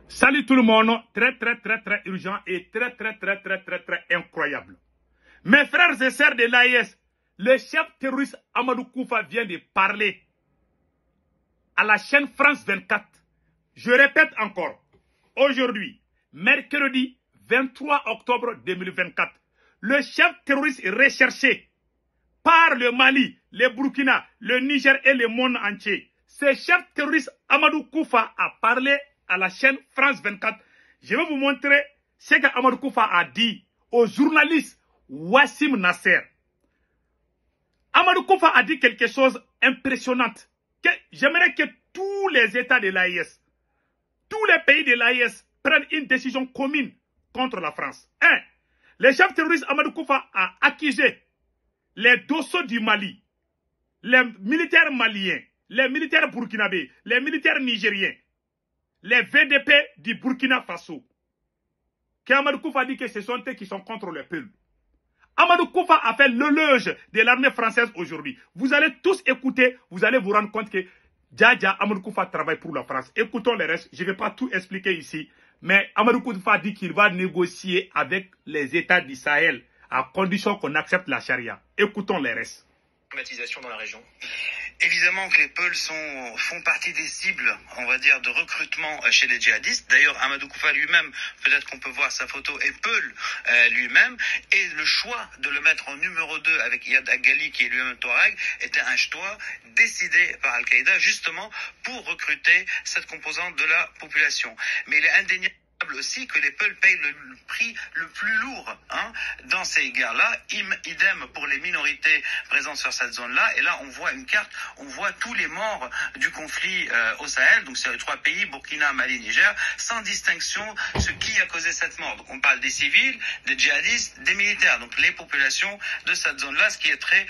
Salut tout le monde, très urgent et très incroyable. Mes frères et sœurs de l'AIS, le chef terroriste Amadou Koufa vient de parler à la chaîne France 24. Je répète encore, aujourd'hui, mercredi 23 octobre 2024, le chef terroriste est recherché par le Mali, le Burkina, le Niger et le monde entier. Ce chef terroriste Amadou Koufa a parlé à la chaîne France 24. Je vais vous montrer ce qu'Amadou Koufa a dit au journaliste Wassim Nasser. Amadou Koufa a dit quelque chose d'impressionnant. J'aimerais que tous les États de l'AIS, tous les pays de l'AIS prennent une décision commune contre la France. 1. Le chef terroriste Amadou Koufa a accusé les Dosso du Mali, les militaires maliens, les militaires burkinabés, les militaires nigériens, les VDP du Burkina Faso. Amadou Koufa dit que ce sont eux qui sont contre le peuple. Amadou Koufa a fait l'éloge de l'armée française aujourd'hui. Vous allez tous écouter, vous allez vous rendre compte que Dja Amadou Koufa travaille pour la France. Écoutons le reste, je ne vais pas tout expliquer ici, mais Amadou Koufa dit qu'il va négocier avec les États du Sahel à condition qu'on accepte la charia. Écoutons le reste. Dans la région. Évidemment que les Peuls font partie des cibles, on va dire, de recrutement chez les djihadistes. D'ailleurs, Amadou Koufa lui-même, peut-être qu'on peut voir sa photo, est Peul lui-même. Et le choix de le mettre en numéro 2 avec Iyad Agali, qui est lui-même Touareg, était un choix décidé par Al-Qaïda, justement, pour recruter cette composante de la population. Mais il est indéniable aussi que les Peuls payent le prix le plus lourd dans ces guerres-là, idem pour les minorités présentes sur cette zone-là. Et là, on voit une carte, on voit tous les morts du conflit au Sahel, donc sur les 3 pays, Burkina, Mali, Niger, sans distinction ce qui a causé cette mort. Donc on parle des civils, des djihadistes, des militaires, donc les populations de cette zone-là, ce qui est très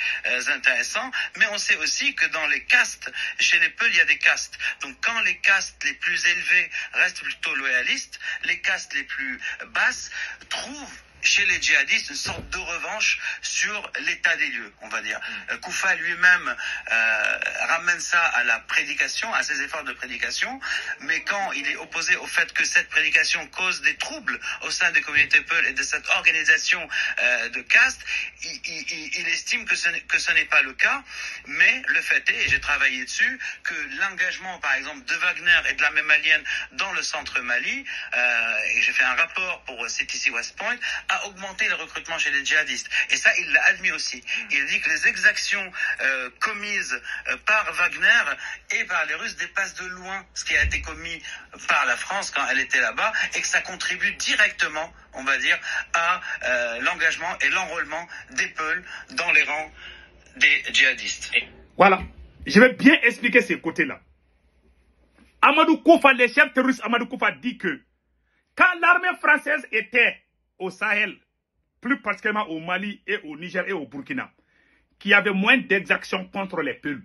intéressant. Mais on sait aussi que dans les castes, chez les Peuls, il y a des castes. Donc quand les castes les plus élevées restent plutôt loyalistes, les castes les plus basses trouvent chez les djihadistes une sorte de revanche sur l'état des lieux, on va dire. Koufa lui-même ramène ça à la prédication, à ses efforts de prédication, mais quand il est opposé au fait que cette prédication cause des troubles au sein des communautés Peuls et de cette organisation de caste, il estime que ce n'est pas le cas, mais le fait est, et j'ai travaillé dessus, que l'engagement, par exemple, de Wagner et de l'armée malienne dans le centre Mali, et j'ai fait un rapport pour CTC West Point, a augmenté le recrutement chez les djihadistes. Et ça, il l'a admis aussi. Il dit que les exactions commises par Wagner et par les Russes dépassent de loin ce qui a été commis par la France quand elle était là-bas, et que ça contribue directement, on va dire, à l'engagement et l'enrôlement des Peuls dans les rangs des djihadistes. Voilà. Je vais bien expliquer ces côtés-là. Amadou Koufa, le chef terroriste Amadou Koufa dit que quand l'armée française était au Sahel, plus particulièrement au Mali et au Niger et au Burkina, qu'il y avait moins d'exactions contre les Peuls.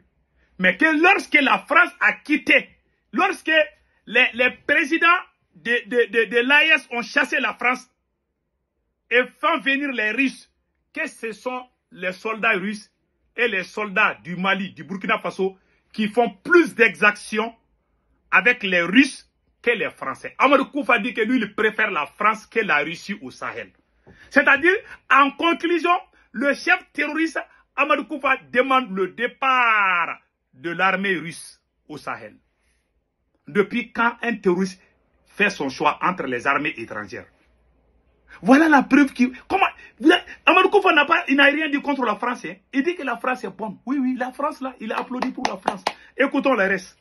Mais que lorsque la France a quitté, lorsque les présidents de l'AIS ont chassé la France et fait venir les Russes, que ce sont les soldats russes et les soldats du Mali, du Burkina Faso, qui font plus d'exactions avec les Russes que les Français. Amadou Koufa dit que lui, il préfère la France que la Russie au Sahel. C'est-à-dire, en conclusion, le chef terroriste Amadou Koufa demande le départ de l'armée russe au Sahel. Depuis quand un terroriste fait son choix entre les armées étrangères? Voilà la preuve qui... Comment... Amadou Koufa n'a rien dit contre la France. Hein? Il dit que la France est bonne. Oui, la France, là, il a applaudi pour la France. Écoutons le reste.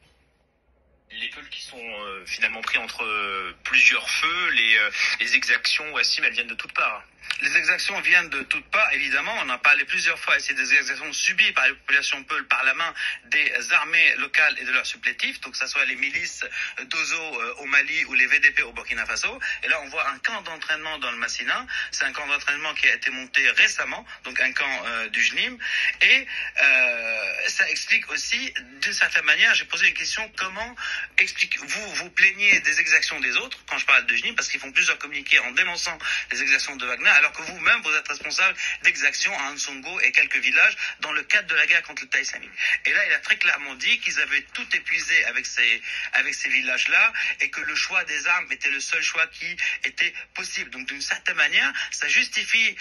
Les Peuls qui sont finalement pris entre plusieurs feux, les exactions, Wassim, elles viennent de toutes parts. Les exactions viennent de toutes parts, évidemment. On en a parlé plusieurs fois. C'est des exactions subies par les populations Peuls par la main des armées locales et de leurs supplétifs. Donc, que ce soit les milices d'Ozo au Mali ou les VDP au Burkina Faso. Et là, on voit un camp d'entraînement dans le Massina. C'est un camp d'entraînement qui a été monté récemment, donc un camp du JNIM. Et ça explique aussi, d'une certaine manière, j'ai posé une question, comment vous plaignez des exactions des autres, quand je parle de Jnim, parce qu'ils font plusieurs communiqués en dénonçant les exactions de Wagner, alors que vous-même, vous êtes responsable d'exactions à Ansongo et quelques villages dans le cadre de la guerre contre l'État islamique. Et là, il a très clairement dit qu'ils avaient tout épuisé avec ces villages-là, et que le choix des armes était le seul choix qui était possible. Donc, d'une certaine manière, ça justifie,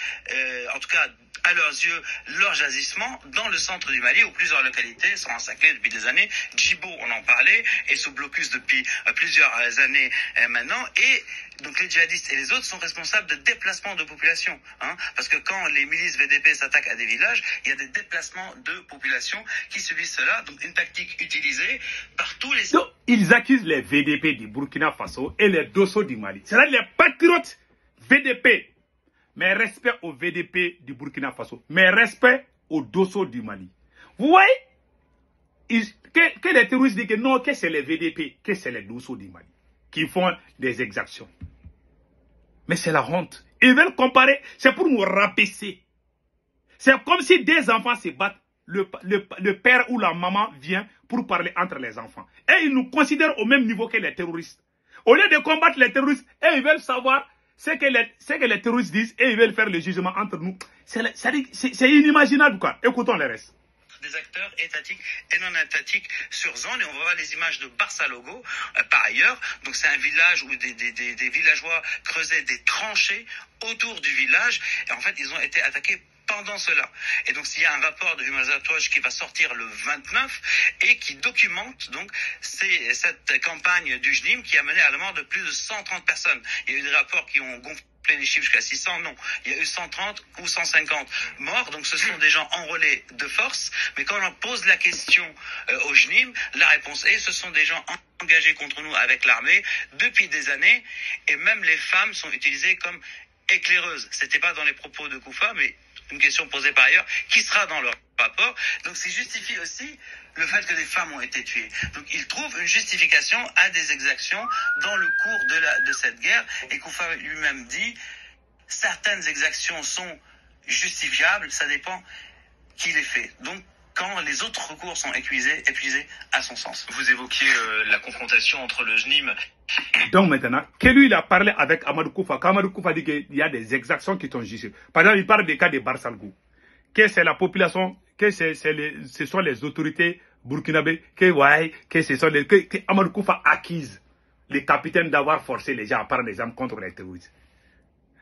en tout cas, à leurs yeux, leur agissement dans le centre du Mali, où plusieurs localités sont encerclées depuis des années. Djibo, on en parlait, est sous blocus depuis plusieurs années maintenant. Et donc les djihadistes et les autres sont responsables de déplacements de population. Parce que quand les milices VDP s'attaquent à des villages, il y a des déplacements de population qui subissent cela. Donc une tactique utilisée par tous les... Donc, ils accusent les VDP du Burkina Faso et les Dosso du Mali. C'est-à-dire les patriotes VDP. Mais respect au VDP du Burkina Faso. Mais respect au Dosso du Mali. Vous voyez que les terroristes disent que non, que c'est les VDP, que c'est les Dosso du Mali qui font des exactions. Mais c'est la honte. Ils veulent comparer, c'est pour nous rabaisser. C'est comme si des enfants se battent, le père ou la maman vient pour parler entre les enfants. Et ils nous considèrent au même niveau que les terroristes. Au lieu de combattre les terroristes, et ils veulent savoir ce que les terroristes disent et ils veulent faire le jugement entre nous. C'est inimaginable, quoi. Écoutons le reste. Des acteurs étatiques et non étatiques sur zone, et on va voir les images de Barsalogo par ailleurs. Donc c'est un village où des villageois creusaient des tranchées autour du village, et en fait ils ont été attaqués pendant cela. Et donc il y a un rapport de Human Rights Watch qui va sortir le 29 et qui documente donc cette campagne du JNIM qui a mené à la mort de plus de 130 personnes. Il y a eu des rapports qui ont gonflé les chiffres jusqu'à 600, non. Il y a eu 130 ou 150 morts, donc ce sont des gens enrôlés de force, mais quand on pose la question au JNIM, la réponse est ce sont des gens engagés contre nous avec l'armée depuis des années, et même les femmes sont utilisées comme éclaireuses. C'était pas dans les propos de Koufa, mais une question posée par ailleurs, qui sera dans leur rapport. Donc ça justifie aussi le fait que des femmes ont été tuées. Donc ils trouvent une justification à des exactions dans le cours de cette guerre. Et Koufa lui-même dit, certaines exactions sont justifiables, ça dépend qui les fait. Donc quand les autres recours sont épuisés à son sens. Vous évoquiez la confrontation entre le JNIM. Donc maintenant, que lui il a parlé avec Amadou Koufa, qu'Amadou Koufa dit qu'il y a des exactions qui sont justifiées. Par exemple, il parle des cas de Barsalgou, que c'est la population, que ce sont les autorités burkinabées, que Amadou Koufa accuse les capitaines d'avoir forcé les gens à prendre des armes contre les terroristes.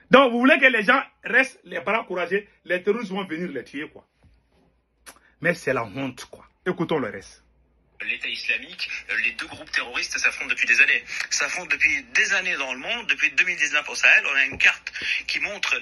Donc vous voulez que les gens restent les bras courageux, les terroristes vont venir les tuer, quoi. Mais c'est la honte, quoi. Écoutons le reste. L'État islamique, les deux groupes terroristes s'affrontent depuis des années. S'affrontent depuis des années dans le monde, depuis 2019 au Sahel. On a une carte qui montre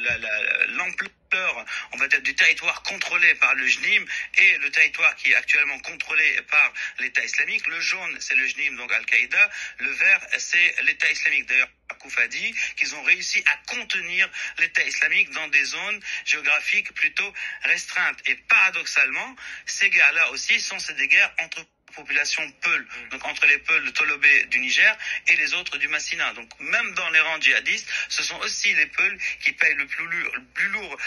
l'ampleur, on va dire, du territoire contrôlé par le JNIM et le territoire qui est actuellement contrôlé par l'État islamique. Le jaune, c'est le JNIM, donc Al-Qaïda. Le vert, c'est l'État islamique. D'ailleurs, Koufa dit qu'ils ont réussi à contenir l'État islamique dans des zones géographiques plutôt restreintes. Et paradoxalement, ces guerres-là aussi sont des guerres entre population Peul, donc entre les Peuls de Tolobé du Niger et les autres du Massina. Donc même dans les rangs djihadistes, ce sont aussi les Peuls qui payent le plus lourd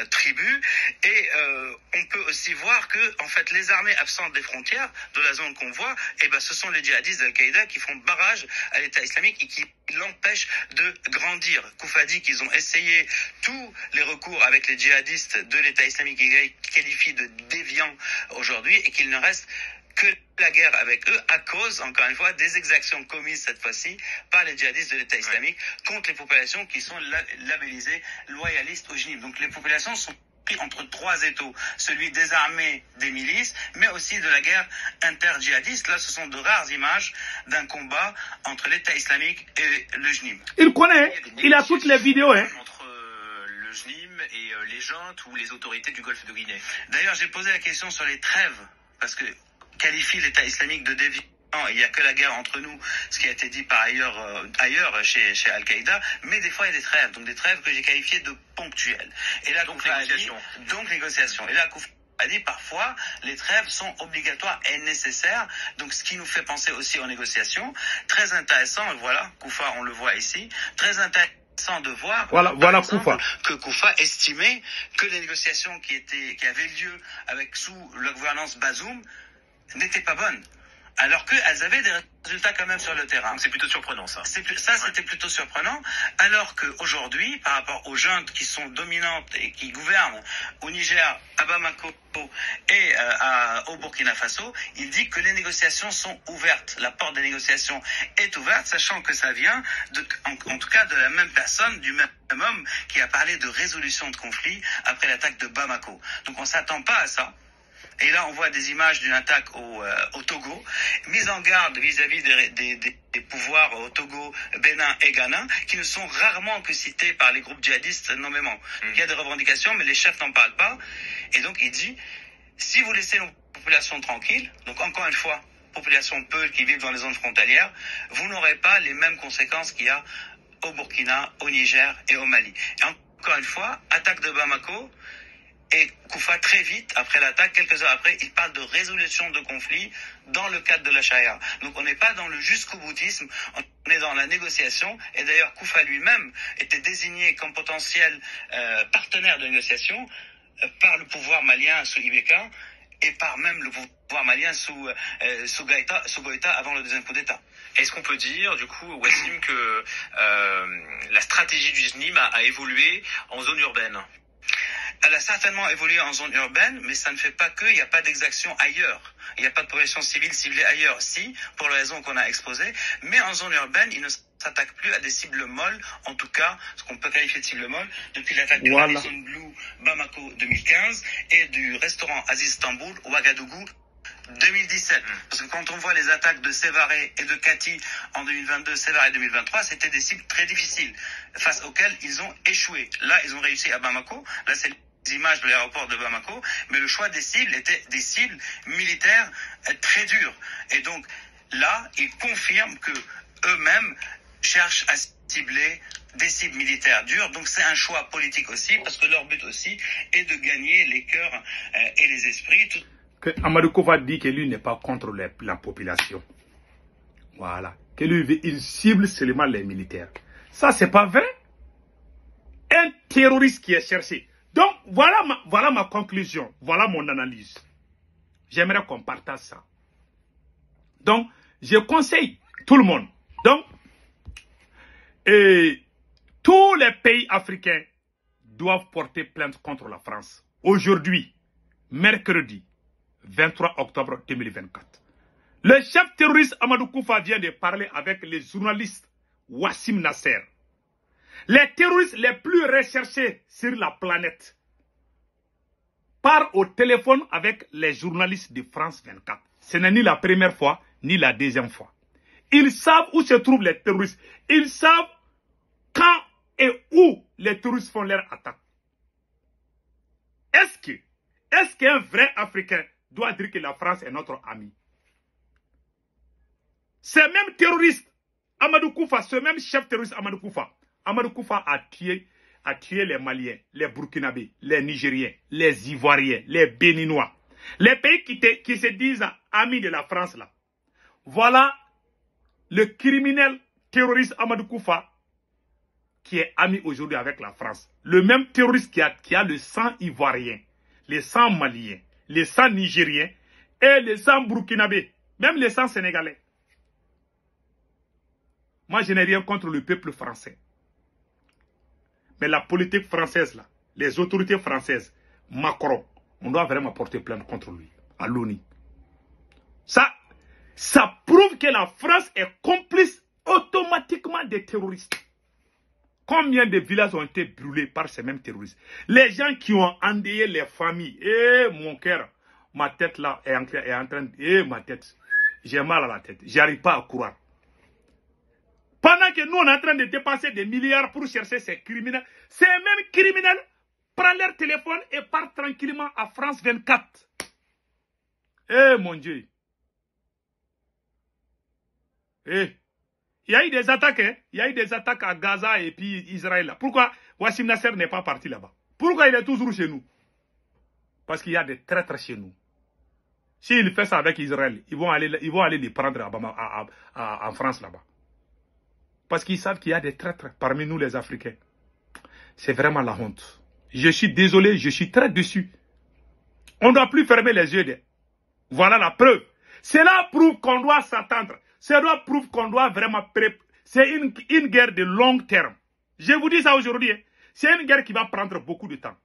tribut. Et on peut aussi voir que en fait les armées absentes des frontières de la zone qu'on voit, ce sont les djihadistes d'Al-Qaïda qui font barrage à l'État islamique et qui l'empêchent de grandir. Koufa dit qu'ils ont essayé tous les recours avec les djihadistes de l'État islamique qu'ils qualifient de déviants aujourd'hui, et qu'il ne reste que la guerre avec eux à cause, encore une fois, des exactions commises cette fois-ci par les djihadistes de l'État islamique contre les populations qui sont labellisées loyalistes au JNIM. Donc les populations sont pris entre trois étaux, celui des armées, des milices, mais aussi de la guerre inter-djihadiste. Là, ce sont de rares images d'un combat entre l'État islamique et le JNIM. Il connaît, il a toutes les vidéos, hein. Entre le JNIM et les juntes ou les autorités du Golfe de Guinée. D'ailleurs, j'ai posé la question sur les trêves, parce que qualifie l'État islamique de déviant. Il n'y a que la guerre entre nous, ce qui a été dit par ailleurs chez Al-Qaïda, mais des fois il y a des trêves, donc des trêves que j'ai qualifiées de ponctuelles. Et là, donc négociation. Et là, Koufa a dit parfois les trêves sont obligatoires et nécessaires, donc ce qui nous fait penser aussi aux négociations. Très intéressant, voilà, Koufa, on le voit ici, très intéressant de voir voilà Koufa. Que Koufa estimait que les négociations qui avaient lieu sous la gouvernance Bazoum n'étaient pas bonnes. alors qu'elles avaient des résultats quand même sur le terrain. C'est plutôt surprenant, ça. C'était plutôt surprenant, alors qu'aujourd'hui, par rapport aux juntes qui sont dominantes et qui gouvernent au Niger, à Bamako et au Burkina Faso, il dit que les négociations sont ouvertes. La porte des négociations est ouverte, sachant que ça vient, en tout cas, de la même personne, du même homme qui a parlé de résolution de conflit après l'attaque de Bamako. Donc on ne s'attend pas à ça. Et là, on voit des images d'une attaque au Togo, mise en garde vis-à-vis des pouvoirs au Togo, Bénin et Ghana, qui ne sont rarement que cités par les groupes djihadistes nommément. Il y a des revendications, mais les chefs n'en parlent pas. Et donc, il dit, si vous laissez nos populations tranquilles, donc encore une fois, population Peul qui vivent dans les zones frontalières, vous n'aurez pas les mêmes conséquences qu'il y a au Burkina, au Niger et au Mali. Et encore une fois, attaque de Bamako, et Koufa, très vite, après l'attaque, quelques heures après, il parle de résolution de conflit dans le cadre de la charia. Donc on n'est pas dans le jusqu'au boutisme, on est dans la négociation. Et d'ailleurs, Koufa lui-même était désigné comme potentiel partenaire de négociation par le pouvoir malien sous Ibeka et par même le pouvoir malien sous Goïta avant le deuxième coup d'État. Est-ce qu'on peut dire, du coup, Wassim, que la stratégie du SNIM a évolué en zone urbaine ? Elle a certainement évolué en zone urbaine, mais ça ne fait pas qu'il n'y a pas d'exaction ailleurs. Il n'y a pas de population civile ciblée ailleurs, si, pour les raisons qu'on a exposées, mais en zone urbaine, il ne s'attaque plus à des cibles molles, en tout cas, ce qu'on peut qualifier de cible molle, depuis l'attaque de la zone Blue Bamako 2015 et du restaurant Aziz Istanbul, Ouagadougou, 2017. Parce que quand on voit les attaques de Sévaré et de Kati en 2022, Sévaré 2023, c'était des cibles très difficiles, face auxquelles ils ont échoué. Là, ils ont réussi à Bamako. Là, c'est les images de l'aéroport de Bamako. Mais le choix des cibles était des cibles militaires très dures. Et donc, là, ils confirment que eux-mêmes cherchent à cibler des cibles militaires dures. Donc, c'est un choix politique aussi, parce que leur but aussi est de gagner les cœurs et les esprits. Que Amadou Koufa dit que lui n'est pas contre la population. Voilà. Que lui, il cible seulement les militaires. Ça, c'est pas vrai. Un terroriste qui est cherché. Donc, voilà ma conclusion. Voilà mon analyse. J'aimerais qu'on partage ça. Donc, je conseille tout le monde. Donc, tous les pays africains doivent porter plainte contre la France. Aujourd'hui, mercredi 23 octobre 2024. Le chef terroriste Amadou Koufa vient de parler avec les journalistes Wassim Nasser. Les terroristes les plus recherchés sur la planète parlent au téléphone avec les journalistes de France 24. Ce n'est ni la première fois, ni la deuxième fois. Ils savent où se trouvent les terroristes. Ils savent quand et où les terroristes font leur attaque. Est-ce qu'un vrai Africain doit dire que la France est notre ami? Ce même terroriste, Amadou Koufa, ce même chef terroriste Amadou Koufa a tué les Maliens, les Burkinabés, les Nigériens, les Ivoiriens, les Béninois. Les pays qui se disent amis de la France là. Voilà le criminel terroriste Amadou Koufa qui est ami aujourd'hui avec la France. Le même terroriste qui a le sang ivoirien, le sang malien, les sang nigériens et les sang burkinabés, même les sang sénégalais. Moi, je n'ai rien contre le peuple français. Mais la politique française, là, les autorités françaises, Macron, on doit vraiment porter plainte contre lui, à l'ONU. Ça prouve que la France est complice automatiquement des terroristes. Combien de villages ont été brûlés par ces mêmes terroristes? Les gens qui ont endeuillé les familles. Mon cœur, ma tête là est en train de... ma tête, j'ai mal à la tête. J'arrive pas à croire. Pendant que nous, on est en train de dépenser des milliards pour chercher ces criminels, ces mêmes criminels prennent leur téléphone et partent tranquillement à France 24. Mon Dieu. Il y a eu des attaques, hein? Il y a eu des attaques à Gaza et puis Israël. Là. Pourquoi Wassim Nasser n'est pas parti là-bas? Pourquoi il est toujours chez nous? Parce qu'il y a des traîtres chez nous. S'il fait ça avec Israël, ils vont aller les prendre en France là-bas. Parce qu'ils savent qu'il y a des traîtres parmi nous les Africains. C'est vraiment la honte. Je suis désolé, je suis très déçu. On ne doit plus fermer les yeux. Voilà la preuve. Cela prouve qu'on doit s'attendre. Cela prouve qu'on doit vraiment préparer. C'est une guerre de long terme. Je vous dis ça aujourd'hui. Hein. C'est une guerre qui va prendre beaucoup de temps.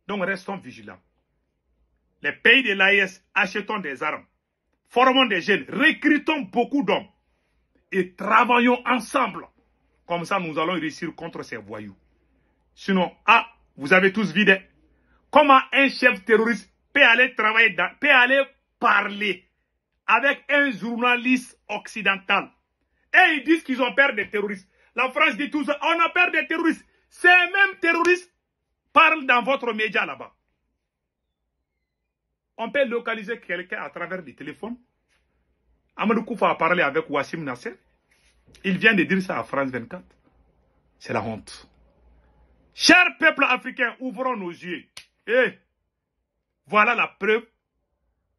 Donc restons vigilants. Les pays de l'AES, achetons des armes, formons des jeunes, recrutons beaucoup d'hommes et travaillons ensemble. Comme ça, nous allons réussir contre ces voyous. Sinon, vous avez tous vu comment un chef terroriste peut aller travailler, peut aller parler avec un journaliste occidental. Et ils disent qu'ils ont peur des terroristes. La France dit tous, on a peur des terroristes. Ces mêmes terroristes parlent dans votre média là-bas. On peut localiser quelqu'un à travers des téléphones. Amadou Koufa a parlé avec Wassim Nasser. Il vient de dire ça à France 24. C'est la honte. Chers peuples africains, ouvrons nos yeux. Et voilà la preuve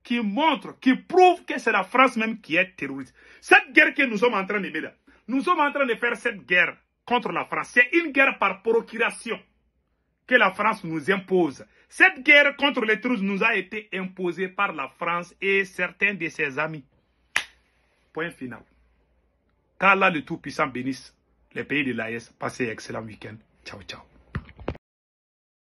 qui montre, qui prouve que c'est la France même qui est terroriste. Cette guerre que nous sommes en train de mener, nous sommes en train de faire cette guerre contre la France. C'est une guerre par procuration que la France nous impose. Cette guerre contre les terroristes nous a été imposée par la France et certains de ses amis. Point final. Qu'Allah le Tout-Puissant bénisse les pays de l'AES. Passez un excellent week-end. Ciao, ciao.